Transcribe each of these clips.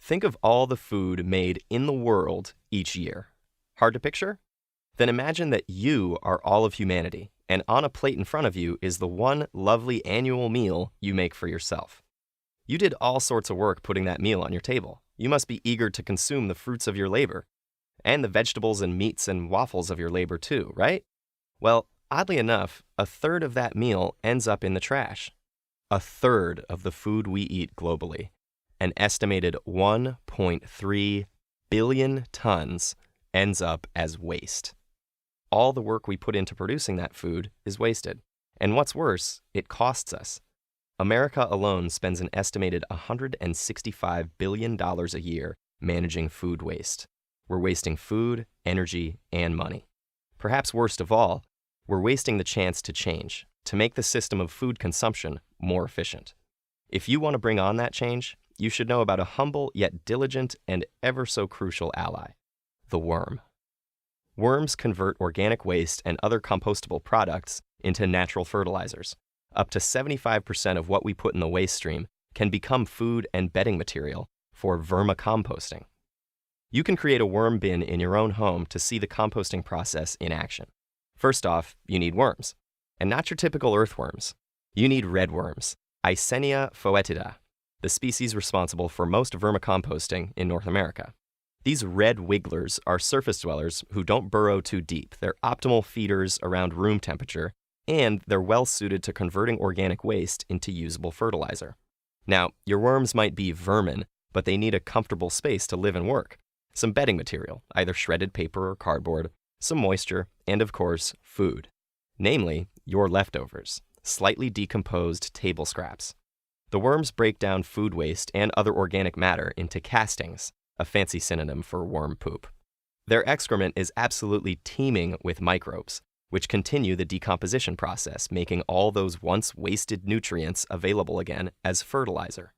Think of all the food made in the world each year. Hard to picture? Then imagine that you are all of humanity, and on a plate in front of you is the one lovely annual meal you make for yourself. You did all sorts of work putting that meal on your table. You must be eager to consume the fruits of your labor, and the vegetables and meats and waffles of your labor too, right? Well, oddly enough, a third of that meal ends up in the trash. A third of the food we eat globally, an estimated 1.3 billion tons, ends up as waste. All the work we put into producing that food is wasted. And what's worse, it costs us. America alone spends an estimated $165 billion a year managing food waste. We're wasting food, energy, and money. Perhaps worst of all, we're wasting the chance to change, to make the system of food consumption more efficient. If you want to bring on that change, you should know about a humble yet diligent and ever so crucial ally, the worm. Worms convert organic waste and other compostable products into natural fertilizers. Up to 75% of what we put in the waste stream can become food and bedding material for vermicomposting. You can create a worm bin in your own home to see the composting process in action. First off, you need worms, and not your typical earthworms. You need red worms, Eisenia foetida, the species responsible for most vermicomposting in North America. These red wigglers are surface dwellers who don't burrow too deep. They're optimal feeders around room temperature, and they're well suited to converting organic waste into usable fertilizer. Now, your worms might be vermin, but they need a comfortable space to live and work. Some bedding material, either shredded paper or cardboard, some moisture, and of course, food. Namely, your leftovers, slightly decomposed table scraps. The worms break down food waste and other organic matter into castings, a fancy synonym for worm poop. Their excrement is absolutely teeming with microbes, which continue the decomposition process, making all those once wasted nutrients available again as fertilizer.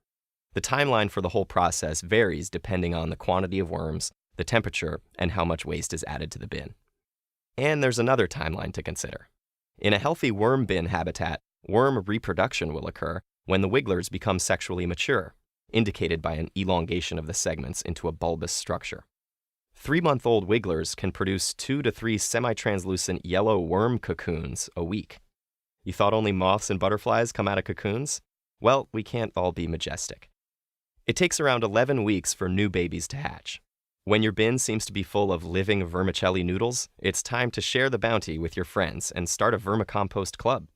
The timeline for the whole process varies depending on the quantity of worms, the temperature, and how much waste is added to the bin. And there's another timeline to consider. In a healthy worm bin habitat, worm reproduction will occur when the wigglers become sexually mature, indicated by an elongation of the segments into a bulbous structure. 3-month-old wigglers can produce 2 to 3 semi-translucent yellow worm cocoons a week. You thought only moths and butterflies come out of cocoons? Well, we can't all be majestic. It takes around 11 weeks for new babies to hatch. When your bin seems to be full of living vermicelli noodles, it's time to share the bounty with your friends and start a vermicompost club.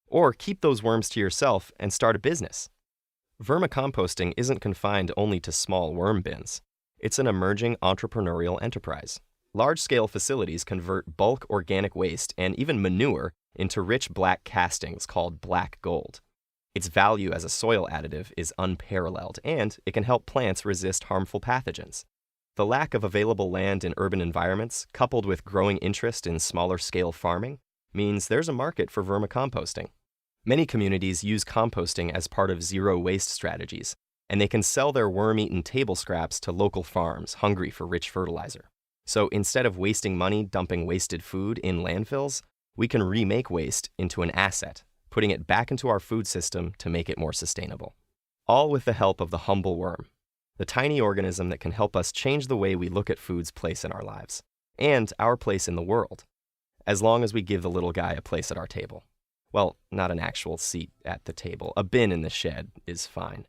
Or keep those worms to yourself and start a business. Vermicomposting isn't confined only to small worm bins. It's an emerging entrepreneurial enterprise. Large-scale facilities convert bulk organic waste and even manure into rich black castings called black gold. Its value as a soil additive is unparalleled, and it can help plants resist harmful pathogens. The lack of available land in urban environments, coupled with growing interest in smaller-scale farming, means there's a market for vermicomposting. Many communities use composting as part of zero-waste strategies, and they can sell their worm-eaten table scraps to local farms hungry for rich fertilizer. So instead of wasting money dumping wasted food in landfills, we can remake waste into an asset, putting it back into our food system to make it more sustainable. All with the help of the humble worm, the tiny organism that can help us change the way we look at food's place in our lives, and our place in the world, as long as we give the little guy a place at our table. Well, not an actual seat at the table. A bin in the shed is fine.